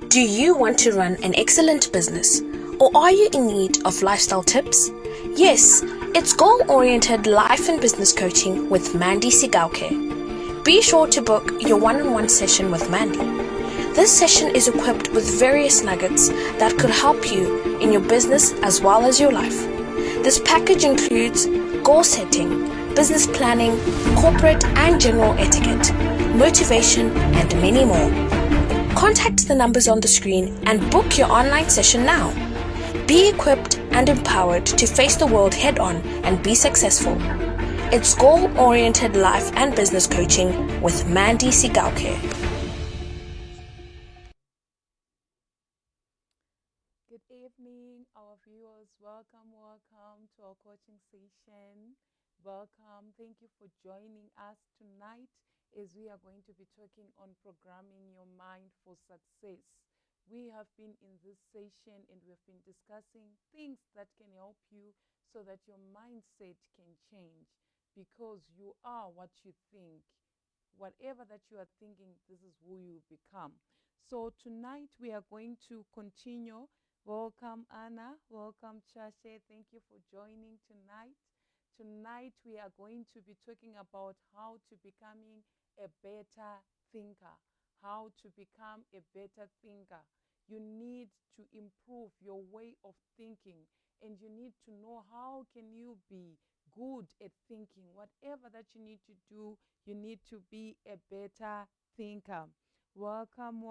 Do you want to run an excellent business? Or are you in need of lifestyle tips? Yes, it's goal-oriented life and business coaching with Mandy Sigauke. Be sure to book your one-on-one session with Mandy. This session is equipped with various nuggets that could help you in your business as well as your life. This package includes goal setting, business planning, corporate and general etiquette, motivation, and many more. Contact the numbers on the screen and book your online session now. Be equipped and empowered to face the world head-on and be successful. It's goal-oriented life and business coaching with Mandy Sigauke. Good evening, our viewers. Welcome to our coaching session. Welcome. Thank you for joining us tonight as we are going to be talking on programming your mind for success. We have been in this session and we have been discussing things that can help you so that your mindset can change, because you are what you think. Whatever that you are thinking, this is who you become. So tonight we are going to continue. Welcome, Anna. Welcome, Chashe. Thank you for joining tonight. Tonight we are going to be talking about how to becoming a better thinker. How to become a better thinker. You need to improve your way of thinking, and you need to know how can you be good at thinking. Whatever that you need to do, you need to be a better thinker. Welcome,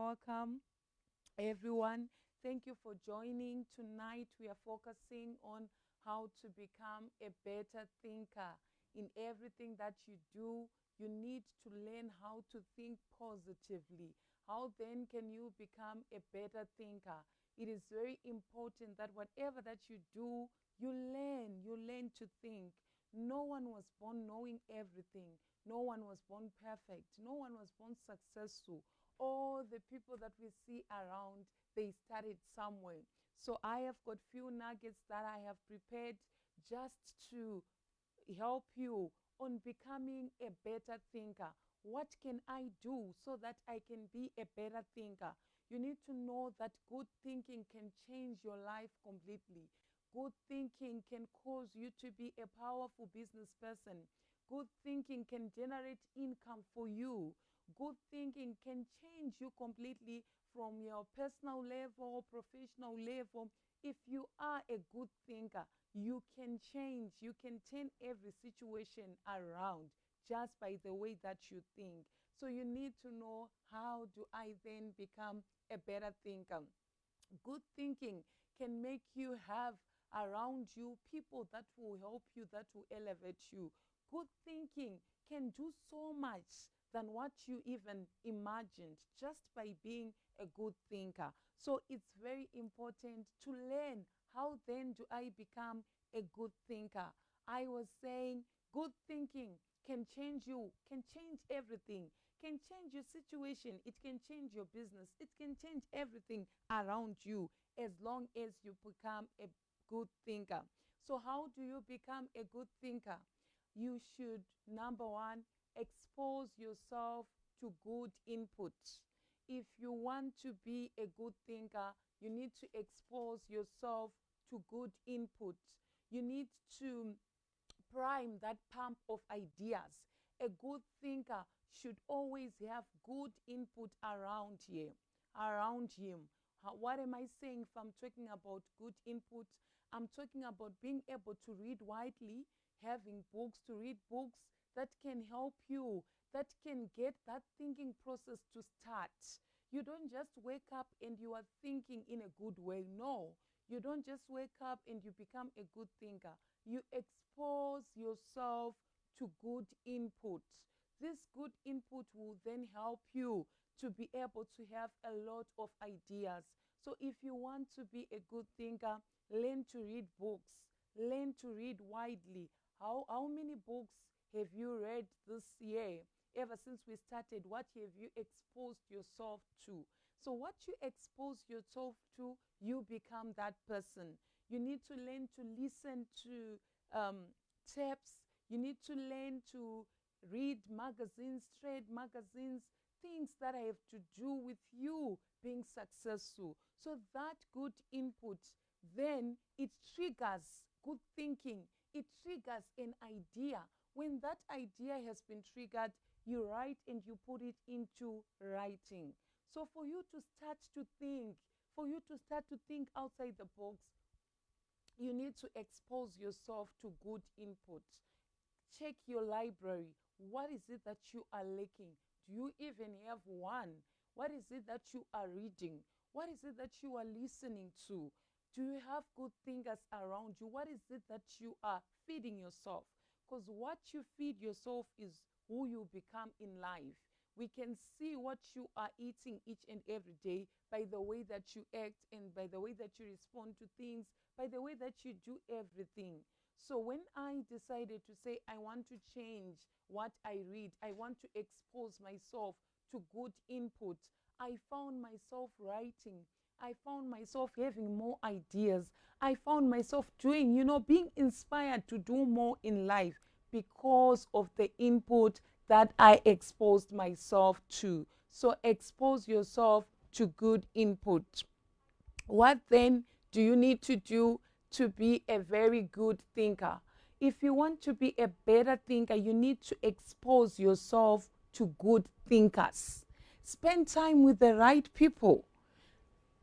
everyone. Thank you for joining. Tonight we are focusing on how to become a better thinker. In everything that you do, you need to learn how to think positively. How then can you become a better thinker? It is very important that whatever that you do, you learn to think. No one was born knowing everything. No one was born perfect. No one was born successful. All the people that we see around, they started somewhere. So I have got few nuggets that I have prepared just to help you on becoming a better thinker. What can I do so that I can be a better thinker? You need to know that good thinking can change your life completely. Good thinking can cause you to be a powerful business person. Good thinking can generate income for you. Good thinking can change you completely from your personal level, professional level. If you are a good thinker, you can change, you can turn every situation around just by the way that you think. So you need to know, how do I then become a better thinker? Good thinking can make you have around you people that will help you, that will elevate you. Good thinking can do so much than what you even imagined just by being a good thinker. So it's very important to learn, how then do I become a good thinker? I was saying good thinking can change you, can change everything, can change your situation, it can change your business, it can change everything around you as long as you become a good thinker. So, how do you become a good thinker? You should, number one, expose yourself to good input. If you want to be a good thinker, you need to expose yourself to good input. You need to prime that pump of ideas. A good thinker should always have good input around him. What am I saying if I'm talking about good input? I'm talking about being able to read widely, having books, to read books that can help you, that can get that thinking process to start. You don't just wake up and you are thinking in a good way. No, you don't just wake up and you become a good thinker. You expose yourself to good input. This good input will then help you to be able to have a lot of ideas. So if you want to be a good thinker, learn to read books, learn to read widely. How many books have you read this year? Ever since we started, what have you exposed yourself to? So what you expose yourself to, you become that person. You need to learn to listen to tapes. You need to learn to read magazines, trade magazines, things that have to do with you being successful. So that good input, then it triggers good thinking. It triggers an idea. When that idea has been triggered, you write and you put it into writing. So for you to start to think, outside the box, you need to expose yourself to good input. Check your library. What is it that you are lacking? Do you even have one? What is it that you are reading? What is it that you are listening to? Do you have good thinkers around you? What is it that you are feeding yourself? Because what you feed yourself is who you become in life. We can see what you are eating each and every day by the way that you act and by the way that you respond to things, by the way that you do everything. So when I decided to say I want to change what I read, I want to expose myself to good input, I found myself writing. I found myself having more ideas. I found myself doing, being inspired to do more in life because of the input that I exposed myself to. So expose yourself to good input. What then do you need to do to be a very good thinker? If you want to be a better thinker, you need to expose yourself to good thinkers. Spend time with the right people.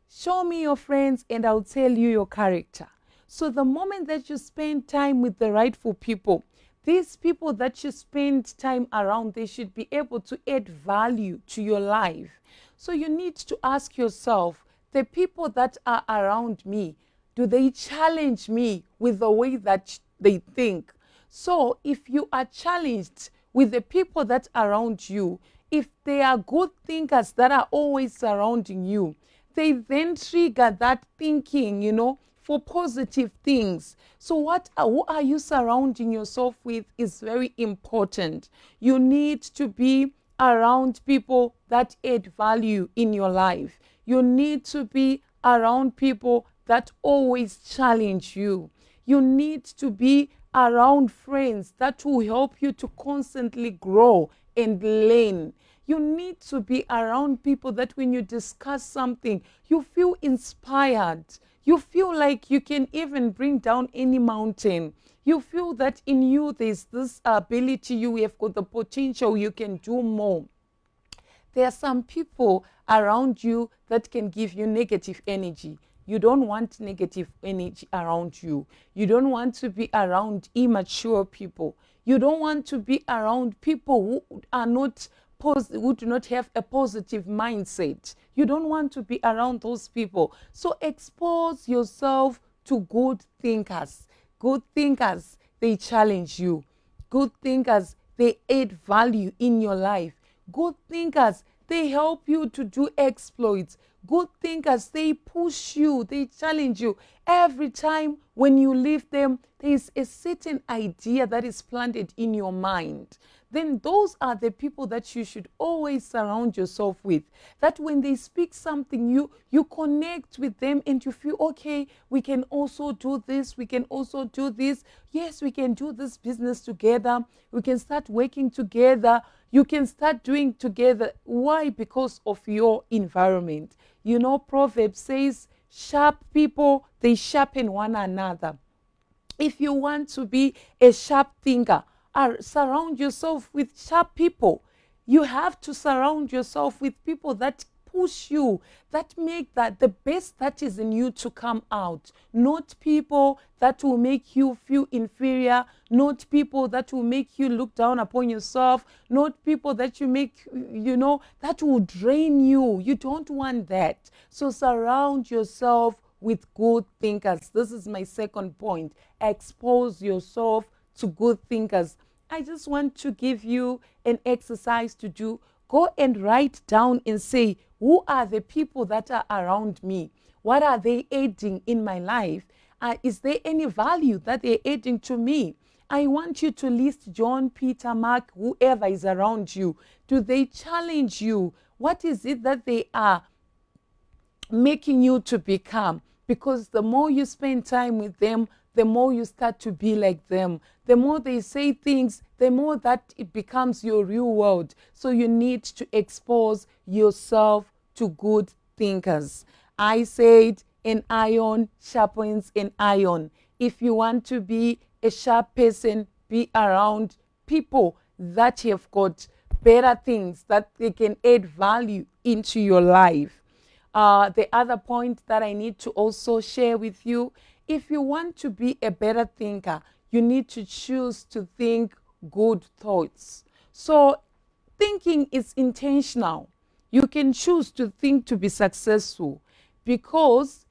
Show me your friends and I'll tell you your character. So the moment that you spend time with the rightful people, these people that you spend time around, they should be able to add value to your life. So you need to ask yourself, the people that are around me, do they challenge me with the way that they think? So if you are challenged with the people that are around you, if they are good thinkers that are always surrounding you, they then trigger that thinking, for positive things. So who are you surrounding yourself with is very important. You need to be around people that add value in your life. You need to be around people that always challenge you. You need to be around friends that will help you to constantly grow and learn. You need to be around people that when you discuss something, you feel inspired. You feel like you can even bring down any mountain. You feel that in you there's this ability, you have got the potential, you can do more. There are some people around you that can give you negative energy. You don't want negative energy around you. You don't want to be around immature people. You don't want to be around people who are not who do not have a positive mindset. You don't want to be around those people. So expose yourself to good thinkers. Good thinkers, they challenge you. Good thinkers, they add value in your life. Good thinkers, they help you to do exploits. Good thinkers, they push you, they challenge you. Every time when you leave them, there is a certain idea that is planted in your mind. Then those are the people that you should always surround yourself with. That when they speak something, you connect with them and you feel, okay, we can also do this, we can also do this. Yes, we can do this business together. We can start working together. You can start doing together. Why? Because of your environment. Proverbs says, sharp people, they sharpen one another. If you want to be a sharp thinker, surround yourself with sharp people. You have to surround yourself with people that push you, that make that the best that is in you to come out. Not people that will make you feel inferior, not people that will make you look down upon yourself, not people that you make, that will drain you. You don't want that. So surround yourself with good thinkers. This is my second point. Expose yourself to good thinkers. I just want to give you an exercise to do. Go and write down and say, who are the people that are around me? What are they adding in my life? Is there any value that they're adding to me? I want you to list John, Peter, Mark, whoever is around you. Do they challenge you? What is it that they are making you to become? Because the more you spend time with them, the more you start to be like them. The more they say things, the more that it becomes your real world. So you need to expose yourself to good thinkers. I said an iron sharpens an iron. If you want to be a sharp person, be around people that have got better things that they can add value into your life. The other point that I need to also share with you, if you want to be a better thinker, you need to choose to think good thoughts. So thinking is intentional. You can choose to think to be successful, because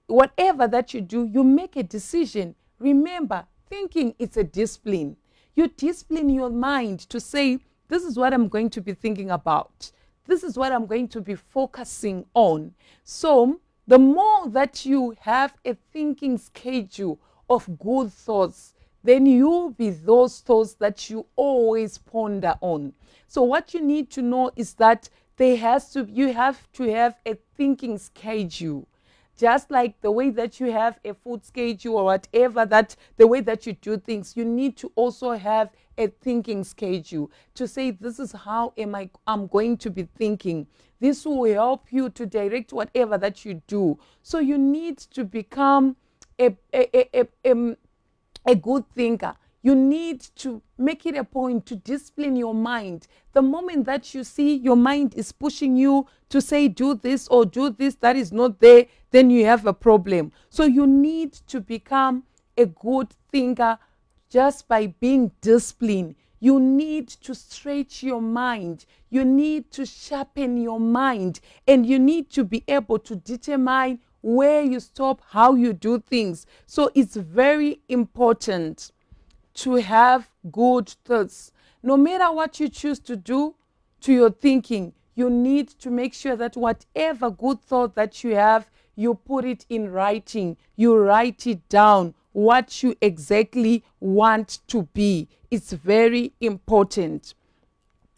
whatever that you do, you make a decision. Remember, thinking is a discipline. You discipline your mind to say, this is what I'm going to be thinking about. This is what I'm going to be focusing on. So the more that you have a thinking schedule of good thoughts, then you'll be those thoughts that you always ponder on. So what you need to know is that you have to have a thinking schedule. Just like the way that you have a food schedule or whatever, that the way that you do things, you need to also have a thinking schedule to say, this is how I'm going to be thinking. This will help you to direct whatever that you do. So you need to become a good thinker. You need to make it a point to discipline your mind. The moment that you see your mind is pushing you to say, do this or do this, that is not there, then you have a problem. So you need to become a good thinker just by being disciplined. You need to stretch your mind. You need to sharpen your mind. And you need to be able to determine where you stop, how you do things. So it's very important to have good thoughts. No matter what you choose to do to your thinking, you need to make sure that whatever good thought that you have, you put it in writing. You write it down, what you exactly want to be. It's very important.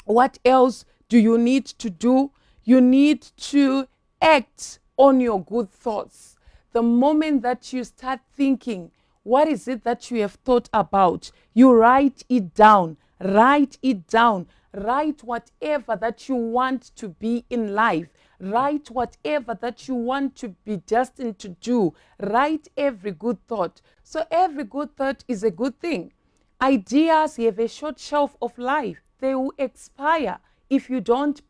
What else do you need to do? You need to act on your good thoughts. The moment that you start thinking, what is it that you have thought about? You write it down. Write it down. Write whatever that you want to be in life. Write whatever that you want to be destined to do. Write every good thought. So every good thought is a good thing. Ideas have a short shelf of life. They will expire if you don't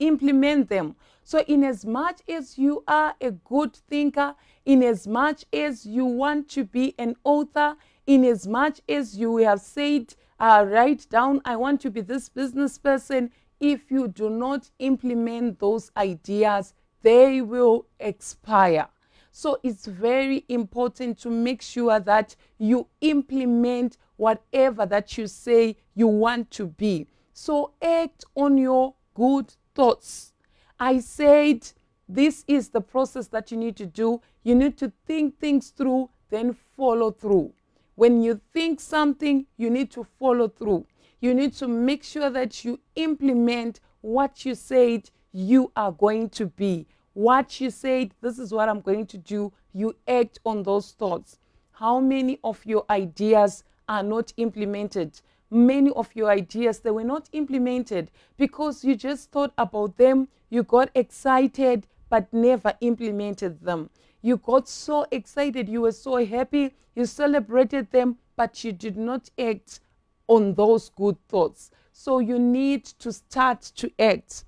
implement them. So in as much as you are a good thinker, in as much as you want to be an author, in as much as you have said, write down, I want to be this business person, if you do not implement those ideas, they will expire. So it's very important to make sure that you implement whatever that you say you want to be. So act on your good thoughts. I said this is the process that you need to do. You need to think things through, then follow through. When you think something, you need to follow through. You need to make sure that you implement what you said you are going to be. What you said, this is what I'm going to do. You act on those thoughts. How many of your ideas are not implemented? Many of your ideas, they were not implemented because you just thought about them, you got excited, but never implemented them. You got so excited, you were so happy, you celebrated them, but you did not act on those good thoughts. So you need to start to act.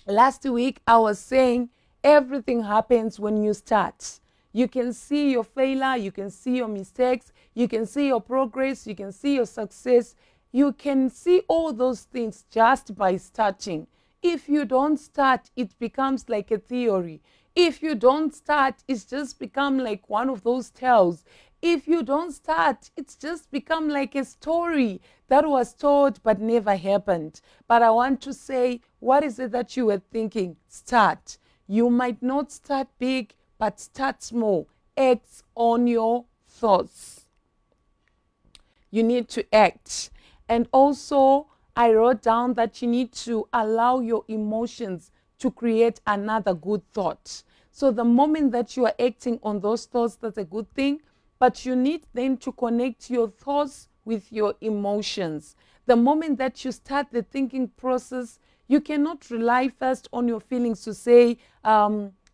Last week, I was saying everything happens when you start. You can see your failure, you can see your mistakes, you can see your progress, you can see your success. You can see all those things just by starting. If you don't start, it becomes like a theory. If you don't start, it's just become like one of those tales. If you don't start, it's just become like a story that was told but never happened. But I want to say, what is it that you were thinking? Start. You might not start big, but start small. Act on your thoughts. You need to act. And also, I wrote down that you need to allow your emotions to create another good thought. So the moment that you are acting on those thoughts, that's a good thing. but you need then to connect your thoughts with your emotions. The moment that you start the thinking process, you cannot rely first on your feelings to say,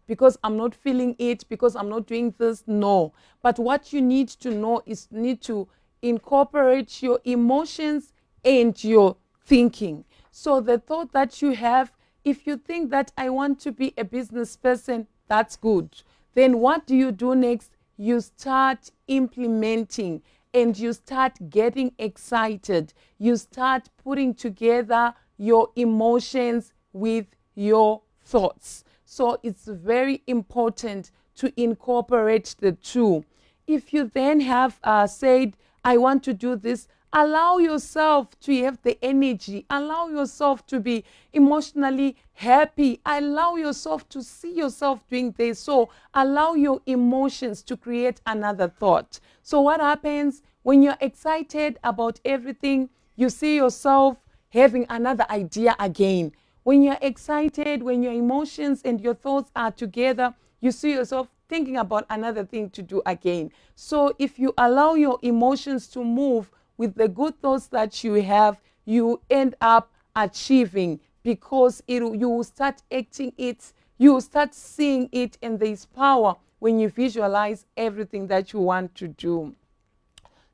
because I'm not feeling it, because I'm not doing this. No. But what you need to know is need to incorporate your emotions and your thinking. So the thought that you have, if you think that I want to be a business person, that's good. Then what do you do next? You start implementing and you start getting excited. You start putting together your emotions with your thoughts. So it's very important to incorporate the two. If you then have said, I want to do this, allow yourself to have the energy. Allow yourself to be emotionally happy. Allow yourself to see yourself doing this. So allow your emotions to create another thought. So what happens when you're excited about everything, you see yourself having another idea again. When you're excited, when your emotions and your thoughts are together, you see yourself thinking about another thing to do again. So if you allow your emotions to move with the good thoughts that you have, you end up achieving, because you will start acting it, you will start seeing it, and there is power when you visualize everything that you want to do.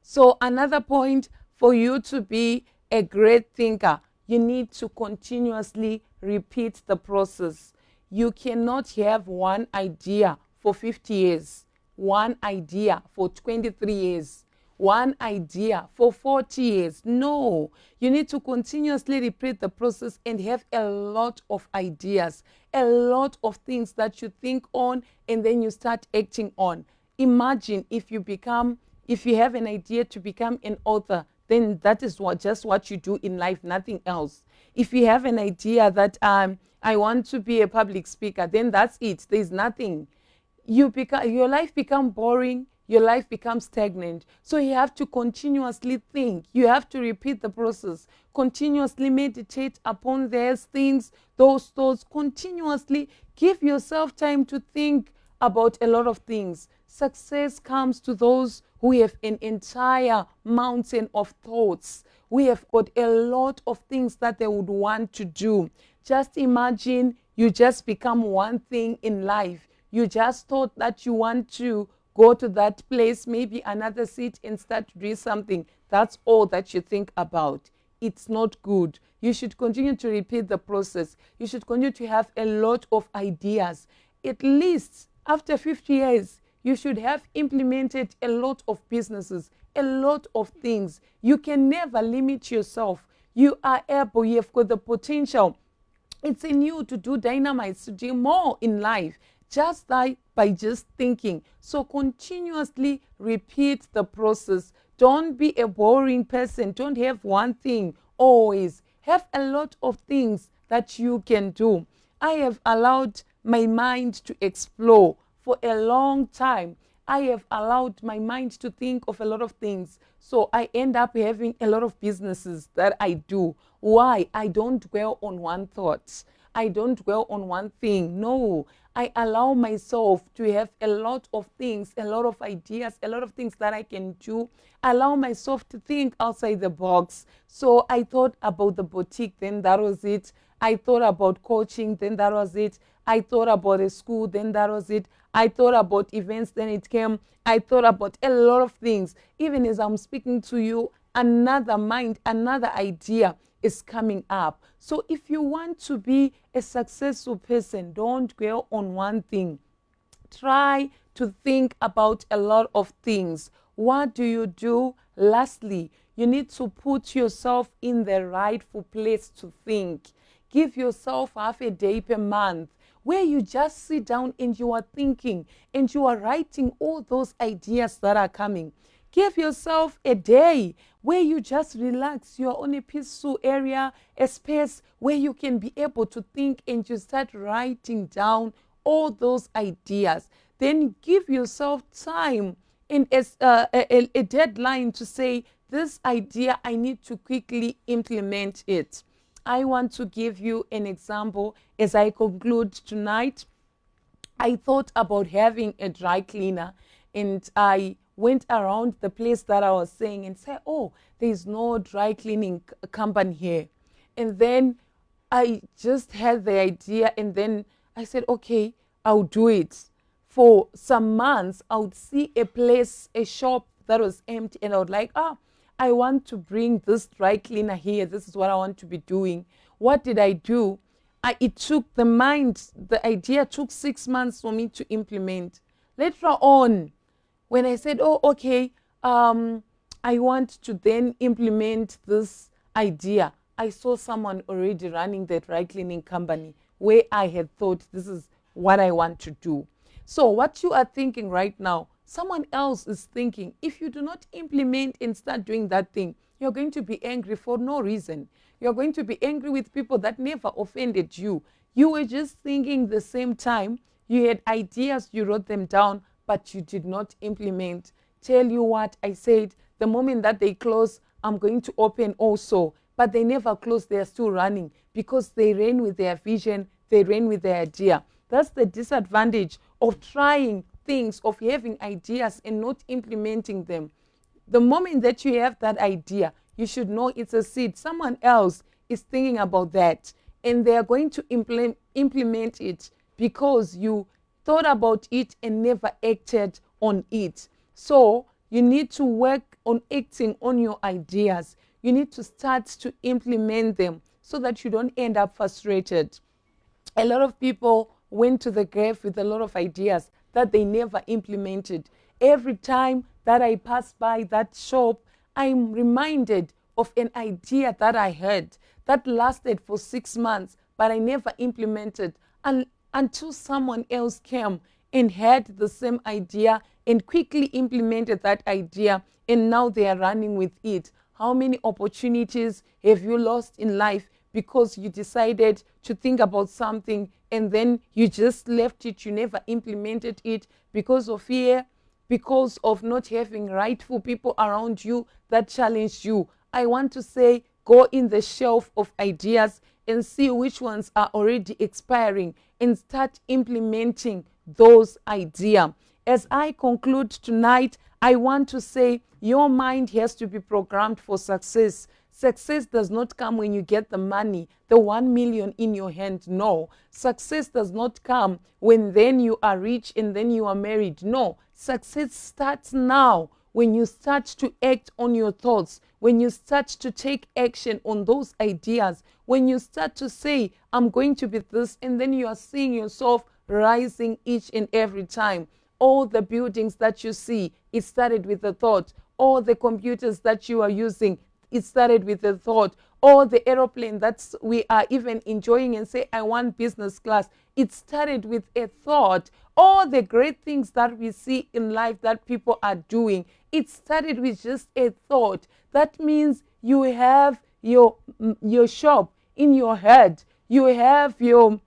So another point for you to be a great thinker, you need to continuously repeat the process. You cannot have one idea for 50 years, one idea for 23 years, one idea for 40 years. No, you need to continuously repeat the process and have a lot of ideas, a lot of things that you think on and then you start acting on. Imagine if you have an idea to become an author, then that is just what you do in life, nothing else. If you have an idea that I want to be a public speaker, then that's it. There's nothing. Your life becomes boring, your life becomes stagnant. So you have to continuously think. You have to repeat the process, continuously meditate upon those things, those thoughts, continuously give yourself time to think about a lot of things. Success comes to those who have an entire mountain of thoughts. We have got a lot of things that they would want to do. Just imagine you just become one thing in life. You just thought that you want to go to that place, maybe another city, and start to do something. That's all that you think about. It's not good. You should continue to repeat the process. You should continue to have a lot of ideas. At least after 50 years, you should have implemented a lot of businesses, a lot of things. You can never limit yourself. You are able, you have got the potential. It's in you to do dynamite, to do more in life, just by just thinking. So continuously repeat the process. Don't be a boring person. Don't have one thing always. Have a lot of things that you can do. I have allowed my mind to explore for a long time. I have allowed my mind to think of a lot of things. So I end up having a lot of businesses that I do. Why? I don't dwell on one thought. I don't dwell on one thing. No, I allow myself to have a lot of things, a lot of ideas, a lot of things that I can do. Allow myself to think outside the box. So I thought about the boutique, then that was it. I thought about coaching, then that was it. I thought about a school, then that was it. I thought about events, then it came. I thought about a lot of things. Even as I'm speaking to you, another mind, another idea is coming up. So if you want to be a successful person, don't dwell on one thing. Try to think about a lot of things. What do you do? Lastly, you need to put yourself in the rightful place to think. Give yourself half a day per month where you just sit down and you are thinking and you are writing all those ideas that are coming. Give yourself a day where you just relax. You're on a peaceful area, a space where you can be able to think and you start writing down all those ideas. Then give yourself time and a deadline to say, this idea, I need to quickly implement it. I want to give you an example as I conclude tonight. I thought about having a dry cleaner, and I went around the place that I was saying and said, oh, there's no dry cleaning company here. And then I just had the idea, and then I said, okay, I'll do it. For some months, I would see a place, a shop that was empty, and I would like, I want to bring this dry cleaner here. This is what I want to be doing. What did I do? It took the idea took 6 months for me to implement. Later on, when I said, oh, okay, I want to then implement this idea, I saw someone already running the dry cleaning company where I had thought this is what I want to do. So what you are thinking right now, someone else is thinking. If you do not implement and start doing that thing, you're going to be angry for no reason. You're going to be angry with people that never offended you. You were just thinking the same time. You had ideas, you wrote them down, but you did not implement. Tell you what, I said, the moment that they close, I'm going to open also. But they never close, they're still running because they ran with their vision, they ran with their idea. That's the disadvantage of trying things, of having ideas and not implementing them. The moment that you have that idea, you should know it's a seed. Someone else is thinking about that, and they are going to implement it because you thought about it and never acted on it. So you need to work on acting on your ideas. You need to start to implement them so that you don't end up frustrated. A lot of people went to the grave with a lot of ideas that they never implemented. Every time that I pass by that shop, I'm reminded of an idea that I had that lasted for 6 months, but I never implemented until someone else came and had the same idea and quickly implemented that idea, and now they are running with it. How many opportunities have you lost in life because you decided to think about something and then you just left it, you never implemented it because of fear, because of not having rightful people around you that challenged you? I want to say, go in the shelf of ideas and see which ones are already expiring and start implementing those ideas. As I conclude tonight, I want to say your mind has to be programmed for success. Success does not come when you get the money, the 1 million in your hand. No. Success does not come when then you are rich and then you are married. No. Success starts now when you start to act on your thoughts, when you start to take action on those ideas, when you start to say, I'm going to be this, and then you are seeing yourself rising each and every time. All the buildings that you see, it started with a thought. All the computers that you are using, it started with a thought. All the aeroplane that we are even enjoying and say, I want business class, it started with a thought. All the great things that we see in life that people are doing, it started with just a thought. That means you have your shop in your head. You have your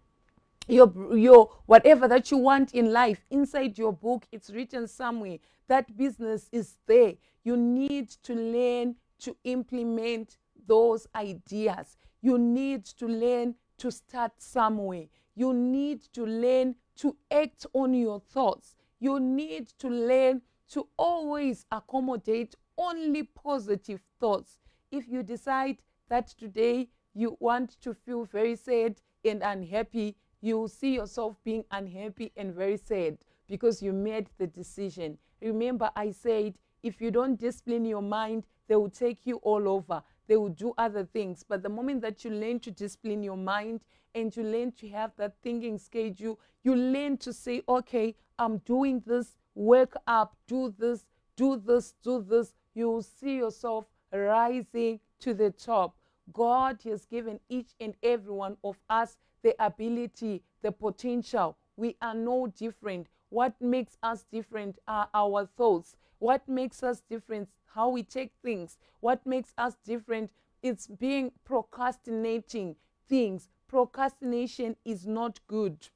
whatever that you want in life inside your book. It's written somewhere. That business is there. You need to learn to implement those ideas. You need to learn to start somewhere. You need to learn to act on your thoughts. You need to learn to always accommodate only positive thoughts. If you decide that today you want to feel very sad and unhappy, you will see yourself being unhappy and very sad because you made the decision. Remember, I said, if you don't discipline your mind, they will take you all over. They will do other things. But the moment that you learn to discipline your mind and you learn to have that thinking schedule, you learn to say, okay, I'm doing this, work up, do this, do this, do this. You will see yourself rising to the top. God has given each and every one of us the ability, the potential. We are no different. What makes us different are our thoughts. What makes us different, how we take things. What makes us different, it's being procrastinating things. Procrastination is not good.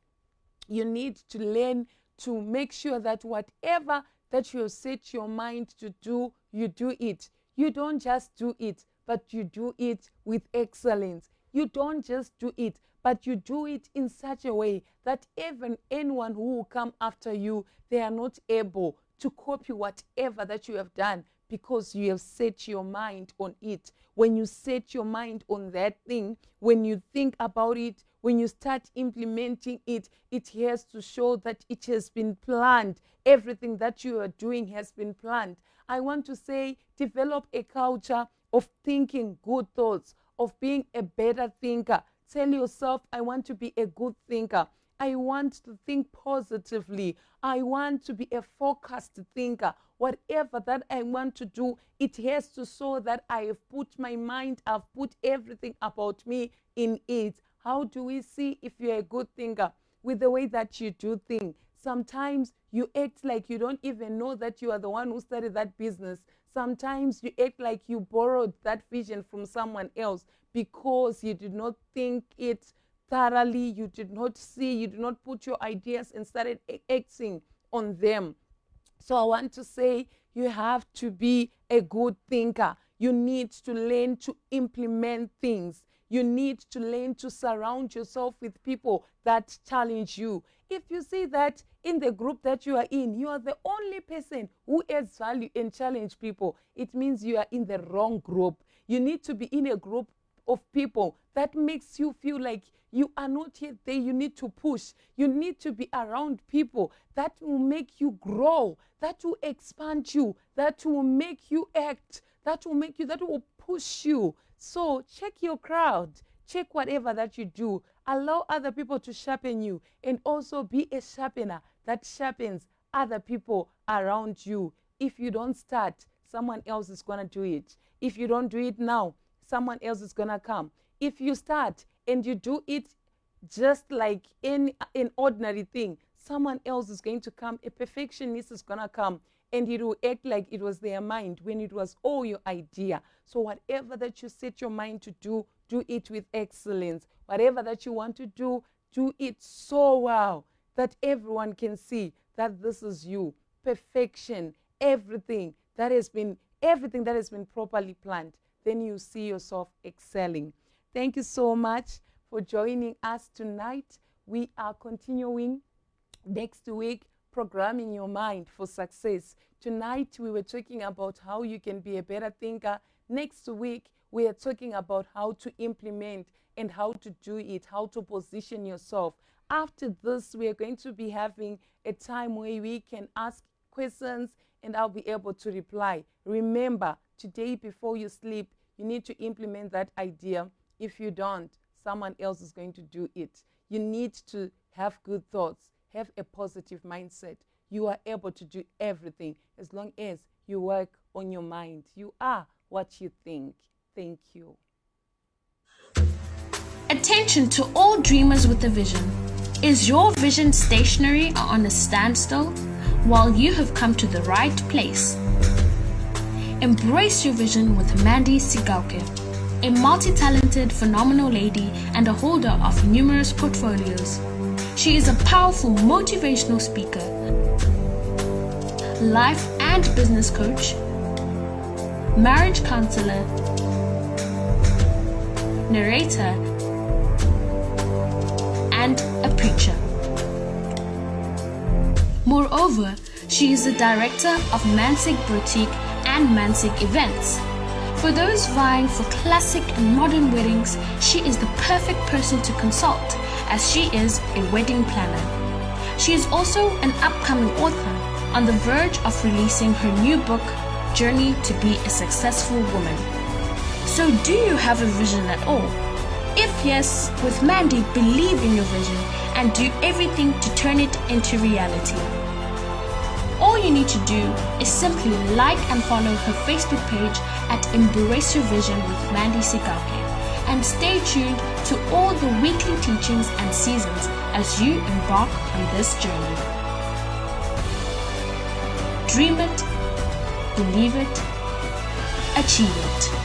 You need to learn to make sure that whatever that you set your mind to do, you do it. You don't just do it, but you do it with excellence. You don't just do it, but you do it in such a way that even anyone who will come after you, they are not able to copy whatever that you have done, because you have set your mind on it. When you set your mind on that thing, when you think about it, when you start implementing it, it has to show that it has been planned. Everything that you are doing has been planned. I want to say, develop a culture of thinking good thoughts, of being a better thinker. Tell yourself, I want to be a good thinker. I want to think positively. I want to be a focused thinker. Whatever that I want to do, it has to show that I have put my mind, I've put everything about me in it. How do we see if you're a good thinker? With the way that you do things. Sometimes you act like you don't even know that you are the one who started that business. Sometimes you act like you borrowed that vision from someone else because you did not think it thoroughly, you did not see, you did not put your ideas and started acting on them. So I want to say, you have to be a good thinker. You need to learn to implement things. You need to learn to surround yourself with people that challenge you. If you see that in the group that you are in, you are the only person who adds value and challenge people, it means you are in the wrong group. You need to be in a group of people that makes you feel like you are not yet there. You need to push. You need to be around people that will make you grow, that will expand you, that will make you act, that will push you. So check your crowd, check whatever that you do. Allow other people to sharpen you, and also be a sharpener that sharpens other people around you. If you don't start, someone else is going to do it. If you don't do it now, someone else is going to come. If you start and you do it just like an ordinary thing, someone else is going to come. A perfectionist is going to come, and it will act like it was their mind when it was all your idea. So whatever that you set your mind to do it with excellence. Whatever that you want to do it so well that everyone can see that this is you. Perfection, everything that has been properly planned. Then you see yourself excelling. Thank you so much for joining us tonight. We are continuing next week, programming your mind for success. Tonight, we were talking about how you can be a better thinker. Next week, we are talking about how to implement and how to do it, how to position yourself. After this, we are going to be having a time where we can ask questions and I'll be able to reply. Remember, today before you sleep, you need to implement that idea. If you don't, someone else is going to do it. You need to have good thoughts, have a positive mindset. You are able to do everything as long as you work on your mind. You are what you think. Thank you. Attention to all dreamers with a vision. Is your vision stationary or on a standstill? Well, you have come to the right place. Embrace your vision with Mandy Sigauke, a multi-talented, phenomenal lady and a holder of numerous portfolios. She is a powerful motivational speaker, life and business coach, marriage counselor, narrator, and a preacher. Moreover, she is the director of Mansig Boutique and Mansig Events. For those vying for classic and modern weddings, she is the perfect person to consult, as she is a wedding planner. She is also an upcoming author on the verge of releasing her new book, Journey to be a Successful Woman. So do you have a vision at all? If yes, with Mandy, believe in your vision and do everything to turn it into reality. All you need to do is simply like and follow her Facebook page at Embrace Your Vision with Mandy Sigauke, and stay tuned to all the weekly teachings and seasons as you embark on this journey. Dream it, believe it, achieve it.